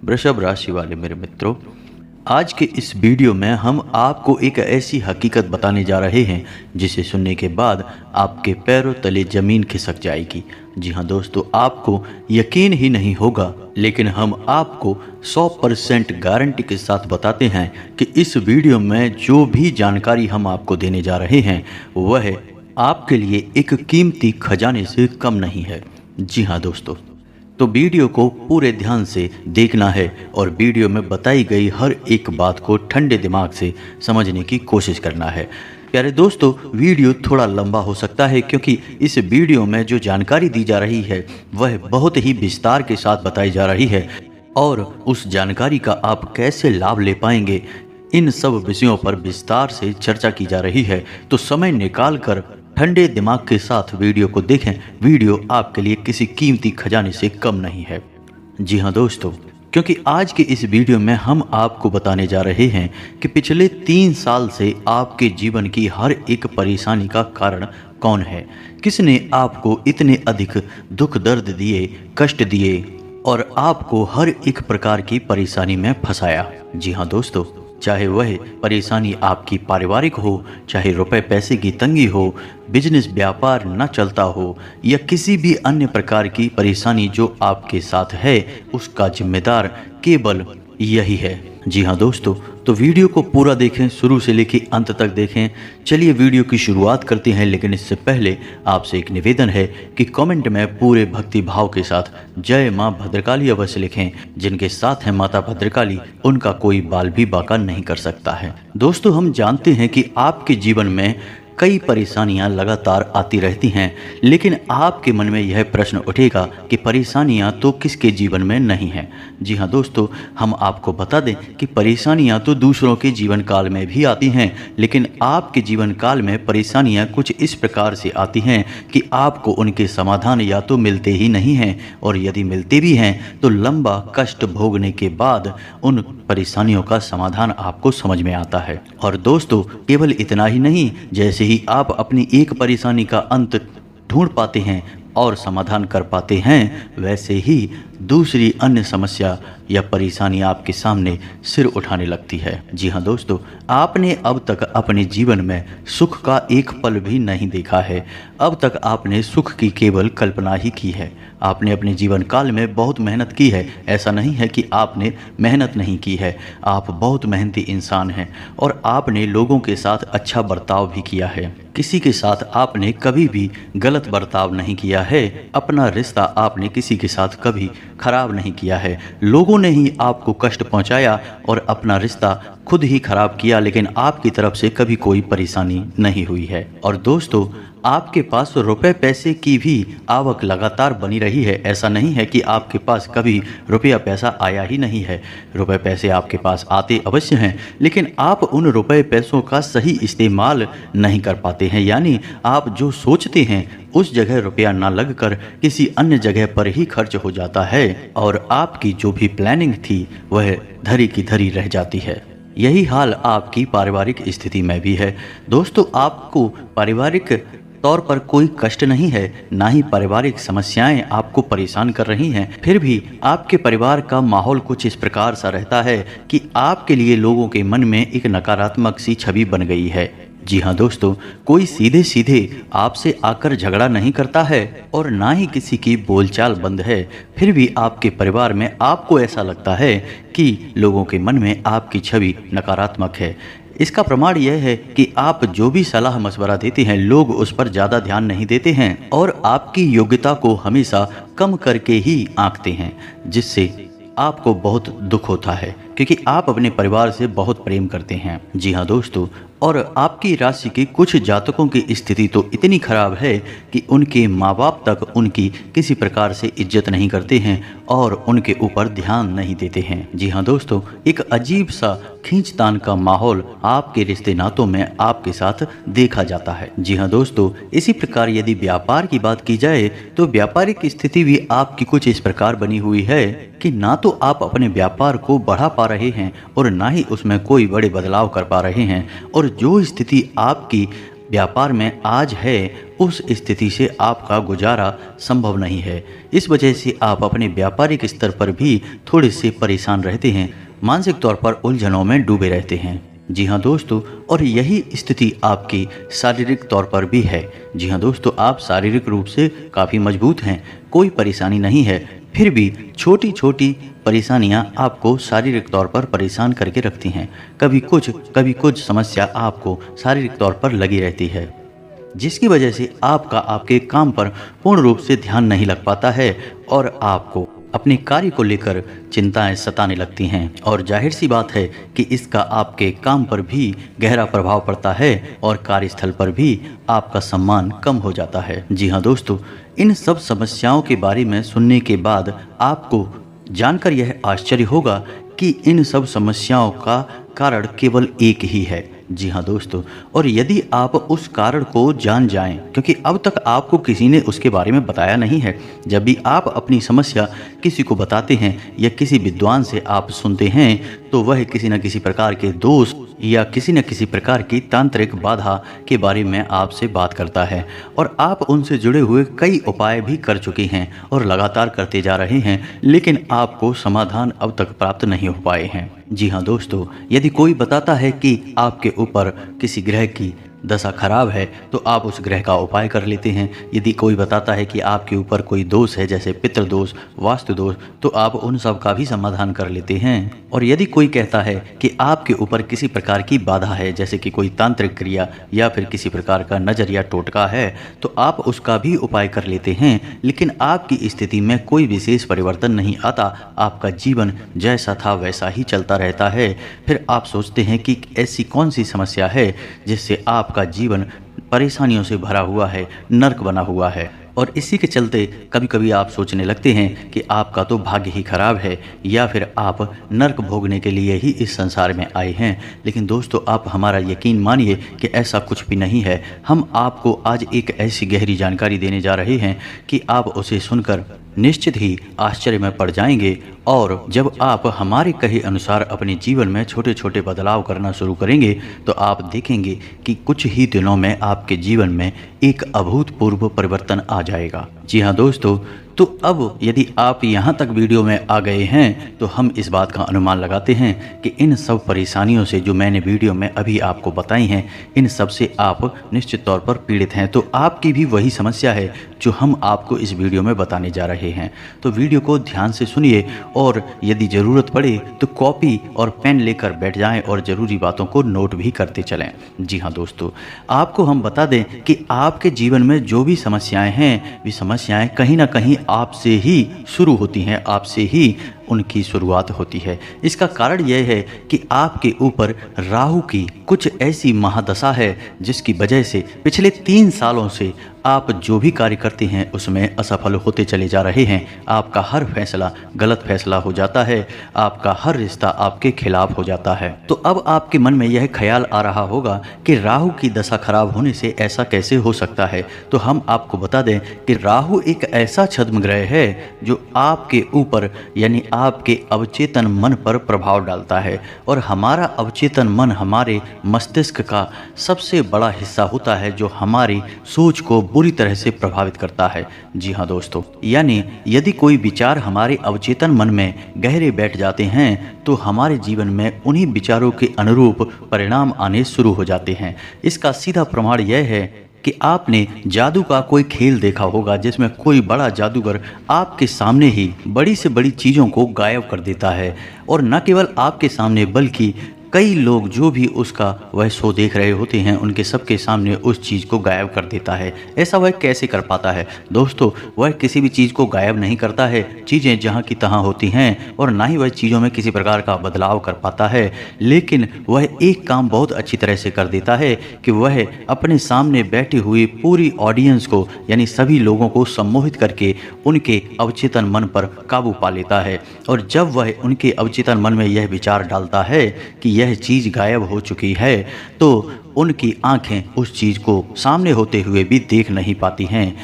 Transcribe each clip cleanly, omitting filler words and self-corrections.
वृषभ राशि वाले मेरे मित्रों, आज के इस वीडियो में हम आपको एक ऐसी हकीकत बताने जा रहे हैं जिसे सुनने के बाद आपके पैरों तले ज़मीन खिसक जाएगी। जी हाँ दोस्तों, आपको यकीन ही नहीं होगा, लेकिन हम आपको 100% गारंटी के साथ बताते हैं कि इस वीडियो में जो भी जानकारी हम आपको देने जा रहे हैं वह आपके लिए एक कीमती खजाने से कम नहीं है। जी हाँ दोस्तों, तो वीडियो को पूरे ध्यान से देखना है और वीडियो में बताई गई हर एक बात को ठंडे दिमाग से समझने की कोशिश करना है। प्यारे दोस्तों, वीडियो थोड़ा लंबा हो सकता है क्योंकि इस वीडियो में जो जानकारी दी जा रही है वह बहुत ही विस्तार के साथ बताई जा रही है और उस जानकारी का आप कैसे लाभ ले पाएंगे, इन सब विषयों पर विस्तार से चर्चा की जा रही है। तो समय निकाल कर ठंडे दिमाग के साथ वीडियो को देखें। वीडियो आपके लिए किसी कीमती खजाने से कम नहीं है। जी हाँ दोस्तों, क्योंकि आज के इस वीडियो में हम आपको बताने जा रहे हैं कि पिछले 3 साल से आपके जीवन की हर एक परेशानी का कारण कौन है, किसने आपको इतने अधिक दुख दर्द दिए, कष्ट दिए और आपको हर एक प्रकार की परेशानी में फंसाया। जी हाँ दोस्तों, चाहे वह परेशानी आपकी पारिवारिक हो, चाहे रुपए पैसे की तंगी हो, बिजनेस व्यापार न चलता हो या किसी भी अन्य प्रकार की परेशानी जो आपके साथ है, उसका जिम्मेदार केवल यही है। जी हाँ दोस्तों, तो वीडियो को पूरा देखें, शुरू से लेकर अंत तक देखें। चलिए वीडियो की शुरुआत करते हैं, लेकिन इससे पहले आपसे एक निवेदन है कि कमेंट में पूरे भक्ति भाव के साथ जय माँ भद्रकाली अवश्य लिखें। जिनके साथ हैं माता भद्रकाली, उनका कोई बाल भी बाका नहीं कर सकता है। दोस्तों, हम जानते हैं कि आपके जीवन में कई परेशानियां लगातार आती रहती हैं, लेकिन आपके मन में यह प्रश्न उठेगा कि परेशानियां तो किसके जीवन में नहीं हैं। जी हाँ दोस्तों, हम आपको बता दें कि परेशानियां तो दूसरों के जीवन काल में भी आती हैं, लेकिन आपके जीवन काल में परेशानियां कुछ इस प्रकार से आती हैं कि आपको उनके समाधान या तो मिलते ही नहीं हैं, और यदि मिलते भी हैं तो लंबा कष्ट भोगने के बाद उन परेशानियों का समाधान आपको समझ में आता है। और दोस्तों, केवल इतना ही नहीं, जैसे ही आप अपनी एक परेशानी का अंत ढूंढ पाते हैं और समाधान कर पाते हैं, वैसे ही दूसरी अन्य समस्या या परेशानी आपके सामने सिर उठाने लगती है। जी हाँ दोस्तों, आपने अब तक अपने जीवन में सुख का एक पल भी नहीं देखा है। अब तक आपने सुख की केवल कल्पना ही की है। आपने अपने जीवन काल में बहुत मेहनत की है, ऐसा नहीं है कि आपने मेहनत नहीं की है। आप बहुत मेहनती इंसान हैं और आपने लोगों के साथ अच्छा बर्ताव भी किया है। किसी के साथ आपने कभी भी गलत बर्ताव नहीं किया है। अपना रिश्ता आपने किसी के साथ कभी खराब नहीं किया है। लोगों ने ही आपको कष्ट पहुंचाया और अपना रिश्ता खुद ही खराब किया, लेकिन आपकी तरफ से कभी कोई परेशानी नहीं हुई है। और दोस्तों, आपके पास रुपए पैसे की भी आवक लगातार बनी रही है। ऐसा नहीं है कि आपके पास कभी रुपया पैसा आया ही नहीं है। रुपए पैसे आपके पास आते अवश्य हैं, लेकिन आप उन रुपए पैसों का सही इस्तेमाल नहीं कर पाते हैं। यानी आप जो सोचते हैं उस जगह रुपया ना लगकर किसी अन्य जगह पर ही खर्च हो जाता है और आपकी जो भी प्लानिंग थी वह धरी की धरी रह जाती है। यही हाल आपकी पारिवारिक स्थिति में भी है। दोस्तों, आपको पारिवारिक तौर पर कोई कष्ट नहीं है, ना ही पारिवारिक समस्याएं आपको परेशान कर रही हैं, फिर भी आपके परिवार का माहौल कुछ इस प्रकार सा रहता है कि आपके लिए लोगों के मन में एक नकारात्मक सी छवि बन गई है। जी हाँ दोस्तों, कोई सीधे सीधे आपसे आकर झगड़ा नहीं करता है और ना ही किसी की बोलचाल बंद है, फिर भी आपके परिवार में आपको ऐसा लगता है कि लोगों के मन में आपकी छवि नकारात्मक है। इसका प्रमाण यह है कि आप जो भी सलाह मशवरा देते हैं, लोग उस पर ज़्यादा ध्यान नहीं देते हैं और आपकी योग्यता को हमेशा कम करके ही आंकते हैं, जिससे आपको बहुत दुख होता है क्योंकि आप अपने परिवार से बहुत प्रेम करते हैं। जी हाँ दोस्तों, और आपकी राशि के कुछ जातकों की स्थिति तो इतनी खराब है कि उनके माँ बाप तक उनकी किसी प्रकार से इज्जत नहीं करते हैं और उनके ऊपर ध्यान नहीं देते हैं। जी हाँ दोस्तों, एक अजीब सा खींचतान का माहौल आपके रिश्ते नातों में आपके साथ देखा जाता है। जी हाँ दोस्तों, इसी प्रकार यदि व्यापार की बात की जाए तो व्यापारिक स्थिति भी आपकी कुछ इस प्रकार बनी हुई है कि ना तो आप अपने व्यापार को बढ़ा पा रहे हैं और ना ही उसमें कोई बड़े बदलाव कर पा रहे हैं, और जो स्थिति आपकी व्यापार में आज है उस स्थिति से आपका गुजारा संभव नहीं है। इस वजह से आप अपने व्यापारिक स्तर पर भी थोड़े से परेशान रहते हैं, मानसिक तौर पर उलझनों में डूबे रहते हैं। जी हाँ दोस्तों, और यही स्थिति आपकी शारीरिक तौर पर भी है। जी हाँ दोस्तों, आप शारीरिक रूप से काफ़ी मजबूत हैं, कोई परेशानी नहीं है, फिर भी छोटी छोटी परेशानियां आपको शारीरिक तौर पर परेशान करके रखती हैं। कभी कुछ समस्या आपको शारीरिक तौर पर लगी रहती है, जिसकी वजह से आपके काम पर पूर्ण रूप से ध्यान नहीं लग पाता है और आपको अपने कार्य को लेकर चिंताएं सताने लगती हैं। और जाहिर सी बात है कि इसका आपके काम पर भी गहरा प्रभाव पड़ता है और कार्यस्थल पर भी आपका सम्मान कम हो जाता है। जी हाँ दोस्तों, इन सब समस्याओं के बारे में सुनने के बाद आपको जानकर यह आश्चर्य होगा कि इन सब समस्याओं का कारण केवल एक ही है। जी हाँ दोस्तों, और यदि आप उस कारण को जान जाएं, क्योंकि अब तक आपको किसी ने उसके बारे में बताया नहीं है। जब भी आप अपनी समस्या किसी को बताते हैं या किसी विद्वान से आप सुनते हैं, तो वह किसी न किसी प्रकार के दोष या किसी न किसी प्रकार की तांत्रिक बाधा के बारे में आपसे बात करता है, और आप उनसे जुड़े हुए कई उपाय भी कर चुके हैं और लगातार करते जा रहे हैं, लेकिन आपको समाधान अब तक प्राप्त नहीं हो पाए हैं। जी हाँ दोस्तों, यदि कोई बताता है कि आपके ऊपर किसी ग्रह की दशा खराब है, तो आप उस ग्रह का उपाय कर लेते हैं। यदि कोई बताता है कि आपके ऊपर कोई दोष है, जैसे पितृदोष, वास्तु दोष, तो आप उन सब का भी समाधान कर लेते हैं। और यदि कोई कहता है कि आपके ऊपर किसी प्रकार की बाधा है, जैसे कि कोई तांत्रिक क्रिया या फिर किसी प्रकार का नजर या टोटका है, तो आप उसका भी उपाय कर लेते हैं, लेकिन आपकी स्थिति में कोई विशेष परिवर्तन नहीं आता। आपका जीवन जैसा था वैसा ही चलता रहता है। फिर आप सोचते हैं कि ऐसी कौन सी समस्या है जिससे आपका जीवन परेशानियों से भरा हुआ है, नर्क बना हुआ है। और इसी के चलते कभी कभी आप सोचने लगते हैं कि आपका तो भाग्य ही खराब है, या फिर आप नर्क भोगने के लिए ही इस संसार में आए हैं। लेकिन दोस्तों, आप हमारा यकीन मानिए कि ऐसा कुछ भी नहीं है। हम आपको आज एक ऐसी गहरी जानकारी देने जा रहे हैं कि आप उसे सुनकर निश्चित ही आश्चर्य में पड़ जाएंगे। और जब आप हमारे कहे अनुसार अपने जीवन में छोटे छोटे बदलाव करना शुरू करेंगे, तो आप देखेंगे कि कुछ ही दिनों में आपके जीवन में एक अभूतपूर्व परिवर्तन आ जाएगा। जी हाँ दोस्तों, तो अब यदि आप यहाँ तक वीडियो में आ गए हैं, तो हम इस बात का अनुमान लगाते हैं कि इन सब परेशानियों से जो मैंने वीडियो में अभी आपको बताई हैं, इन सब से आप निश्चित तौर पर पीड़ित हैं। तो आपकी भी वही समस्या है जो हम आपको इस वीडियो में बताने जा रहे हैं। तो वीडियो को ध्यान से सुनिए, और यदि ज़रूरत पड़े तो कॉपी और पेन लेकर बैठ जाएं और ज़रूरी बातों को नोट भी करते चलें। जी हाँ दोस्तों, आपको हम बता दें कि आपके जीवन में जो भी समस्याएं हैं, वे समस्याएं कहीं ना कहीं आपसे ही शुरू होती हैं, आपसे ही उनकी शुरुआत होती है। इसका कारण यह है कि आपके ऊपर राहु की कुछ ऐसी महादशा है जिसकी वजह से पिछले 3 सालों से आप जो भी कार्य करते हैं उसमें असफल होते चले जा रहे हैं। आपका हर फैसला गलत फैसला हो जाता है, आपका हर रिश्ता आपके खिलाफ हो जाता है। तो अब आपके मन में यह ख्याल आ रहा होगा कि राहु की दशा खराब होने से ऐसा कैसे हो सकता है। तो हम आपको बता दें कि राहु एक ऐसा छद्म ग्रह है जो आपके ऊपर यानी आपके अवचेतन मन पर प्रभाव डालता है। और हमारा अवचेतन मन हमारे मस्तिष्क का सबसे बड़ा हिस्सा होता है जो हमारी सोच को बुरी तरह से प्रभावित करता है। जी हाँ दोस्तों, यानी यदि कोई विचार हमारे अवचेतन मन में गहरे बैठ जाते हैं, तो हमारे जीवन में उन्हीं विचारों के अनुरूप परिणाम आने शुरू हो जाते हैं। इसका सीधा प्रमाण यह है कि आपने जादू का कोई खेल देखा होगा जिसमें कोई बड़ा जादूगर आपके सामने ही बड़ी से बड़ी चीज़ों को गायब कर देता है। और न केवल आपके सामने बल्कि कई लोग जो भी उसका वह शो देख रहे होते हैं उनके सबके सामने उस चीज़ को गायब कर देता है। ऐसा वह कैसे कर पाता है दोस्तों? वह किसी भी चीज़ को गायब नहीं करता है, चीज़ें जहाँ की तहाँ होती हैं, और ना ही वह चीज़ों में किसी प्रकार का बदलाव कर पाता है। लेकिन वह एक काम बहुत अच्छी तरह से कर देता है कि वह अपने सामने बैठी हुई पूरी ऑडियंस को यानी सभी लोगों को सम्मोहित करके उनके अवचेतन मन पर काबू पा लेता है। और जब वह उनके अवचेतन मन में यह विचार डालता है कि यह चीज़ गायब हो चुकी है, तो उनकी आंखें उस चीज़ को सामने होते हुए भी देख नहीं पाती हैं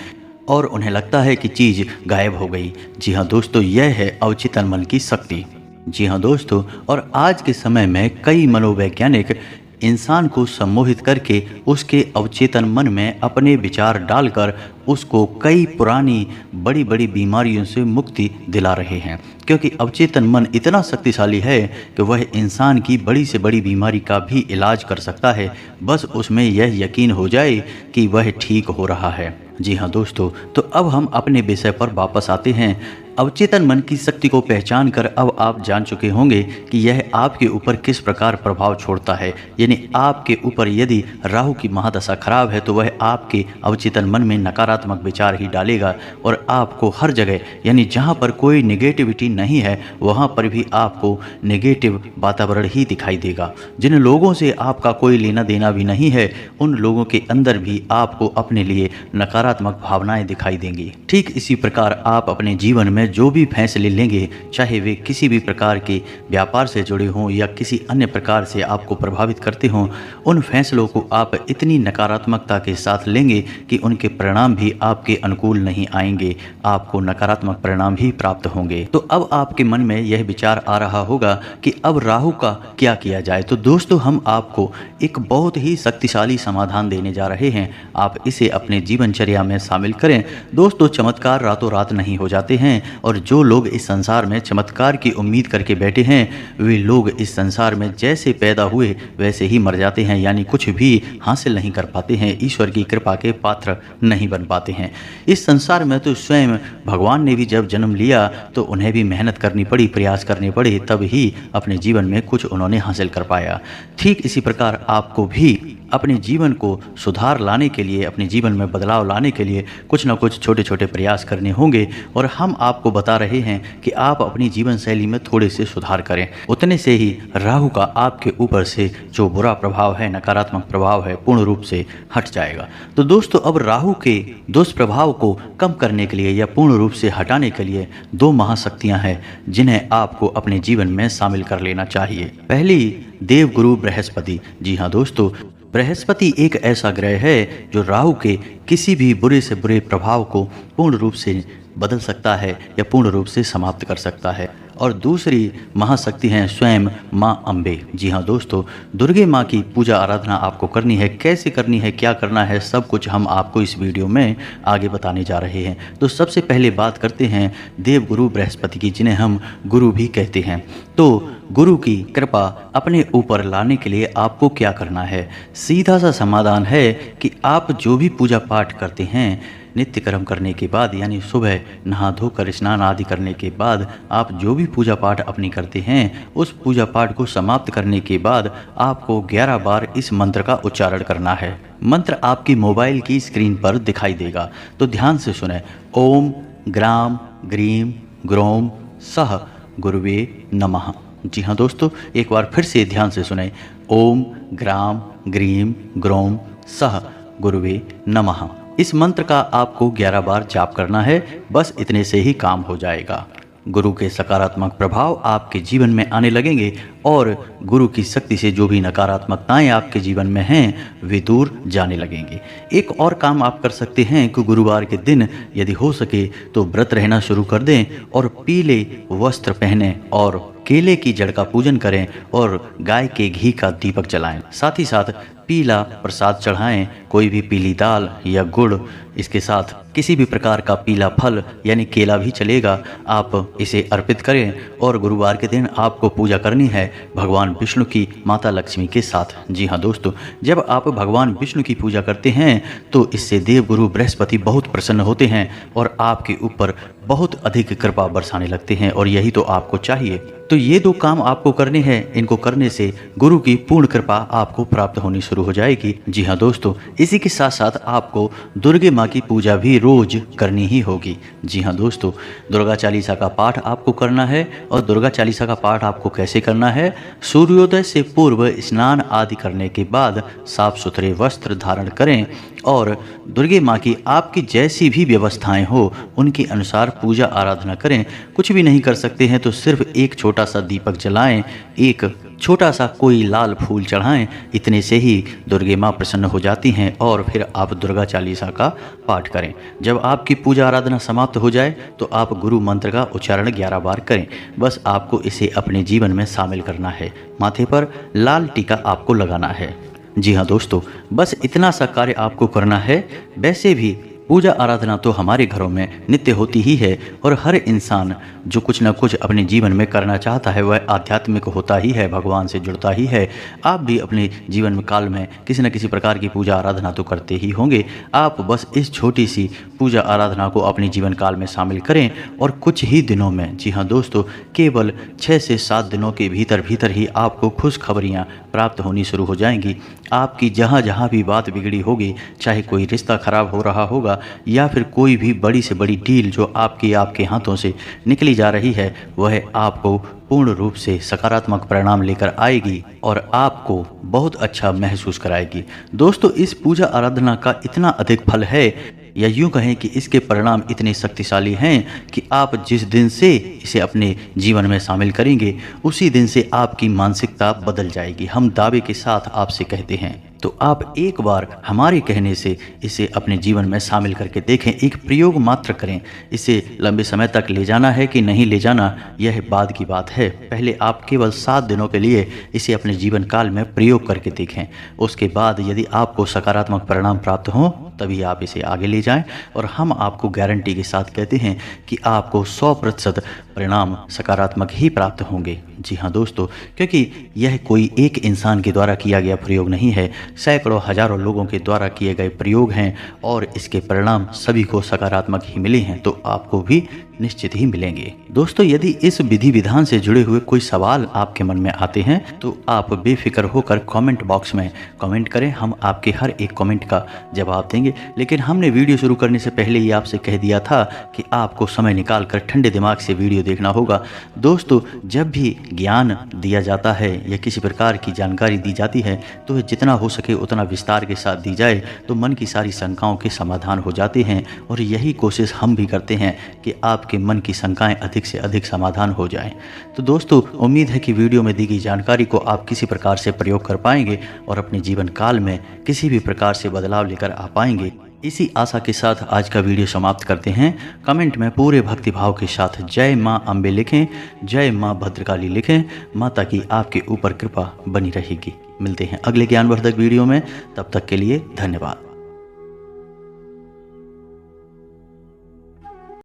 और उन्हें लगता है कि चीज़ गायब हो गई। जी हाँ दोस्तों, यह है अवचेतन मन की शक्ति। जी हाँ दोस्तों, और आज के समय में कई मनोवैज्ञानिक इंसान को सम्मोहित करके उसके अवचेतन मन में अपने विचार डालकर उसको कई पुरानी बड़ी बड़ी बीमारियों से मुक्ति दिला रहे हैं। क्योंकि अवचेतन मन इतना शक्तिशाली है कि वह इंसान की बड़ी से बड़ी बीमारी का भी इलाज कर सकता है, बस उसमें यह यकीन हो जाए कि वह ठीक हो रहा है। जी हाँ दोस्तों, तो अब हम अपने विषय पर वापस आते हैं। अवचेतन मन की शक्ति को पहचान कर अब आप जान चुके होंगे कि यह आपके ऊपर किस प्रकार प्रभाव छोड़ता है। यानी आपके ऊपर यदि राहु की महादशा खराब है तो वह आपके अवचेतन मन में नकारात्मक विचार ही डालेगा और आपको हर जगह, यानी जहाँ पर कोई नेगेटिविटी नहीं है वहाँ पर भी आपको नेगेटिव वातावरण ही दिखाई देगा। जिन लोगों से आपका कोई लेना देना भी नहीं है उन लोगों के अंदर भी आपको अपने लिए नकारात्मक भावनाएं दिखाई देंगी। ठीक इसी प्रकार आप अपने जीवन में जो भी फैसले लेंगे, चाहे वे किसी भी प्रकार के व्यापार से जुड़े हों या किसी अन्य प्रकार से आपको प्रभावित करते हों, उन फैसलों को आप इतनी नकारात्मकता के साथ लेंगे कि उनके परिणाम भी आपके अनुकूल नहीं आएंगे, आपको नकारात्मक परिणाम ही प्राप्त होंगे। तो अब आपके मन में यह विचार आ रहा होगा कि अब राहु का क्या किया जाए। तो दोस्तों, हम आपको एक बहुत ही शक्तिशाली समाधान देने जा रहे हैं, आप इसे अपने जीवनचर्या में शामिल करें। दोस्तों, चमत्कार रातों रात नहीं हो जाते हैं और जो लोग इस संसार में चमत्कार की उम्मीद करके बैठे हैं वे लोग इस संसार में जैसे पैदा हुए वैसे ही मर जाते हैं, यानी कुछ भी हासिल नहीं कर पाते हैं, ईश्वर की कृपा के पात्र नहीं बन पाते हैं। इस संसार में तो स्वयं भगवान ने भी जब जन्म लिया तो उन्हें भी मेहनत करनी पड़ी, प्रयास करने पड़े, तब ही अपने जीवन में कुछ उन्होंने हासिल कर पाया। ठीक इसी प्रकार आपको भी अपने जीवन को सुधार लाने के लिए, अपने जीवन में बदलाव लाने के लिए कुछ ना कुछ छोटे छोटे प्रयास करने होंगे और हम आपको बता रहे हैं कि आप अपनी जीवन शैली में थोड़े से सुधार करें। उतने से ही राहु का आपके ऊपर से जो बुरा प्रभाव है, नकारात्मक प्रभाव है, पूर्ण रूप से हट जाएगा। तो दोस्तों, अब राहु के दुष्प्रभाव को कम करने के लिए या पूर्ण रूप से हटाने के लिए दो महाशक्तियां हैं जिन्हें आपको अपने जीवन में शामिल कर लेना चाहिए। पहली, देवगुरु बृहस्पति। जी हाँ दोस्तों, बृहस्पति एक ऐसा ग्रह है जो राहु के किसी भी बुरे से बुरे प्रभाव को पूर्ण रूप से बदल सकता है या पूर्ण रूप से समाप्त कर सकता है। और दूसरी महाशक्ति हैं स्वयं माँ अम्बे। जी हाँ दोस्तों, दुर्गे माँ की पूजा आराधना आपको करनी है। कैसे करनी है, क्या करना है, सब कुछ हम आपको इस वीडियो में आगे बताने जा रहे हैं। तो सबसे पहले बात करते हैं देवगुरु बृहस्पति की, जिन्हें हम गुरु भी कहते हैं। तो गुरु की कृपा अपने ऊपर लाने के लिए आपको क्या करना है? सीधा सा समाधान है कि आप जो भी पूजा पाठ करते हैं, नित्य कर्म करने के बाद, यानी सुबह नहा धोकर स्नान आदि करने के बाद आप जो भी पूजा पाठ अपनी करते हैं, उस पूजा पाठ को समाप्त करने के बाद आपको 11 बार इस मंत्र का उच्चारण करना है। मंत्र आपकी मोबाइल की स्क्रीन पर दिखाई देगा, तो ध्यान से सुने। ओम ग्राम ग्रीम ग्रोम सह गुरुवे नमः। जी हाँ दोस्तों, एक बार फिर से ध्यान से सुने। ओम ग्राम ग्रीम ग्रोम सह गुरुवे नमः। इस मंत्र का आपको 11 बार जाप करना है, बस इतने से ही काम हो जाएगा। गुरु के सकारात्मक प्रभाव आपके जीवन में आने लगेंगे और गुरु की शक्ति से जो भी नकारात्मकताएं आपके जीवन में हैं वे दूर जाने लगेंगे। एक और काम आप कर सकते हैं कि गुरुवार के दिन यदि हो सके तो व्रत रहना शुरू कर दें और पीले वस्त्र पहनें और केले की जड़ का पूजन करें और गाय के घी का दीपक जलाएं। साथ ही साथ पीला प्रसाद चढ़ाएं, कोई भी पीली दाल या गुड़, इसके साथ किसी भी प्रकार का पीला फल यानी केला भी चलेगा, आप इसे अर्पित करें। और गुरुवार के दिन आपको पूजा करनी है भगवान विष्णु की माता लक्ष्मी के साथ। जी हाँ दोस्तों, जब आप भगवान विष्णु की पूजा करते हैं तो इससे देवगुरु बृहस्पति बहुत प्रसन्न होते हैं और आपके ऊपर बहुत अधिक कृपा बरसाने लगते हैं, और यही तो आपको चाहिए। तो ये दो काम आपको करने हैं, इनको करने से गुरु की पूर्ण कृपा आपको प्राप्त होनी शुरू हो जाएगी। जी हाँ दोस्तों, इसी के साथ साथ आपको दुर्गे माँ की पूजा भी रोज करनी ही होगी। जी हाँ दोस्तों, दुर्गा चालीसा का पाठ आपको करना है। और दुर्गा चालीसा का पाठ आपको कैसे करना है? सूर्योदय से पूर्व स्नान आदि करने के बाद साफ सुथरे वस्त्र धारण करें और दुर्गे माँ की आपकी जैसी भी व्यवस्थाएं हो उनके अनुसार पूजा आराधना करें। कुछ भी नहीं कर सकते हैं तो सिर्फ एक छोटा सा दीपक जलाएं, एक छोटा सा कोई लाल फूल चढ़ाएं, इतने से ही दुर्गे माँ प्रसन्न हो जाती हैं और फिर आप दुर्गा चालीसा का पाठ करें। जब आपकी पूजा आराधना समाप्त हो जाए तो आप गुरु मंत्र का उच्चारण 11 बार करें। बस आपको इसे अपने जीवन में शामिल करना है। माथे पर लाल टीका आपको लगाना है। जी हाँ दोस्तों, बस इतना सा कार्य आपको करना है। वैसे भी पूजा आराधना तो हमारे घरों में नित्य होती ही है और हर इंसान जो कुछ ना कुछ अपने जीवन में करना चाहता है वह आध्यात्मिक होता ही है, भगवान से जुड़ता ही है। आप भी अपने जीवन काल में किसी न किसी प्रकार की पूजा आराधना तो करते ही होंगे। आप बस इस छोटी सी पूजा आराधना को अपने जीवन काल में शामिल करें और कुछ ही दिनों में, जी हाँ दोस्तों, केवल 6 से 7 दिनों के भीतर भीतर ही आपको खुशखबरियाँ प्राप्त होनी शुरू हो जाएंगी। आपकी जहाँ जहाँ भी बात बिगड़ी होगी, चाहे कोई रिश्ता खराब हो रहा होगा या फिर कोई भी बड़ी से बड़ी डील जो आपके हाथों से निकली जा रही है, वह आपको पूर्ण रूप से सकारात्मक परिणाम लेकर आएगी और आपको बहुत अच्छा महसूस कराएगी। दोस्तों, इस पूजा आराधना का इतना अधिक फल है, या यूं कहें कि इसके परिणाम इतने शक्तिशाली हैं कि आप जिस दिन से इसे अपने जीवन में शामिल करेंगे उसी दिन से आपकी मानसिकता बदल जाएगी। हम दावे के साथ आपसे कहते हैं। तो आप एक बार हमारे कहने से इसे अपने जीवन में शामिल करके देखें, एक प्रयोग मात्र करें। इसे लंबे समय तक ले जाना है कि नहीं ले जाना, यह बाद की बात है। पहले आप केवल 7 दिनों के लिए इसे अपने जीवन काल में प्रयोग करके देखें। उसके बाद यदि आपको सकारात्मक परिणाम प्राप्त हों तभी आप इसे आगे ले जाएं और हम आपको गारंटी के साथ कहते हैं कि आपको 100% परिणाम सकारात्मक ही प्राप्त होंगे। जी हाँ दोस्तों, क्योंकि यह कोई एक इंसान के द्वारा किया गया प्रयोग नहीं है, सैकड़ों हजारों लोगों के द्वारा किए गए प्रयोग हैं और इसके परिणाम सभी को सकारात्मक ही मिले हैं, तो आपको भी निश्चित ही मिलेंगे। दोस्तों, यदि इस विधि विधान से जुड़े हुए कोई सवाल आपके मन में आते हैं तो आप बेफिक्र होकर कमेंट बॉक्स में कमेंट करें, हम आपके हर एक कमेंट का जवाब देंगे। लेकिन हमने वीडियो शुरू करने से पहले ही आपसे कह दिया था कि आपको समय निकाल कर ठंडे दिमाग से वीडियो देखना होगा। दोस्तों, जब भी ज्ञान दिया जाता है या किसी प्रकार की जानकारी दी जाती है तो जितना हो सके उतना विस्तार के साथ दी जाए तो मन की सारी शंकाओं के समाधान हो जाते हैं। और यही कोशिश हम भी करते हैं कि आपके मन की शंकाएं अधिक से अधिक समाधान हो जाएं। तो दोस्तों, उम्मीद है कि वीडियो में दी गई जानकारी को आप किसी प्रकार से प्रयोग कर पाएंगे और अपने जीवन काल में किसी भी प्रकार से बदलाव लेकर आ पाएंगे। इसी आशा के साथ आज का वीडियो समाप्त करते हैं। कमेंट में पूरे भक्तिभाव के साथ जय माँ अम्बे लिखें, जय माँ भद्रकाली लिखें। माता की आपके ऊपर कृपा बनी रहेगी। मिलते हैं अगले ज्ञानवर्धक वीडियो में, तब तक के लिए धन्यवाद।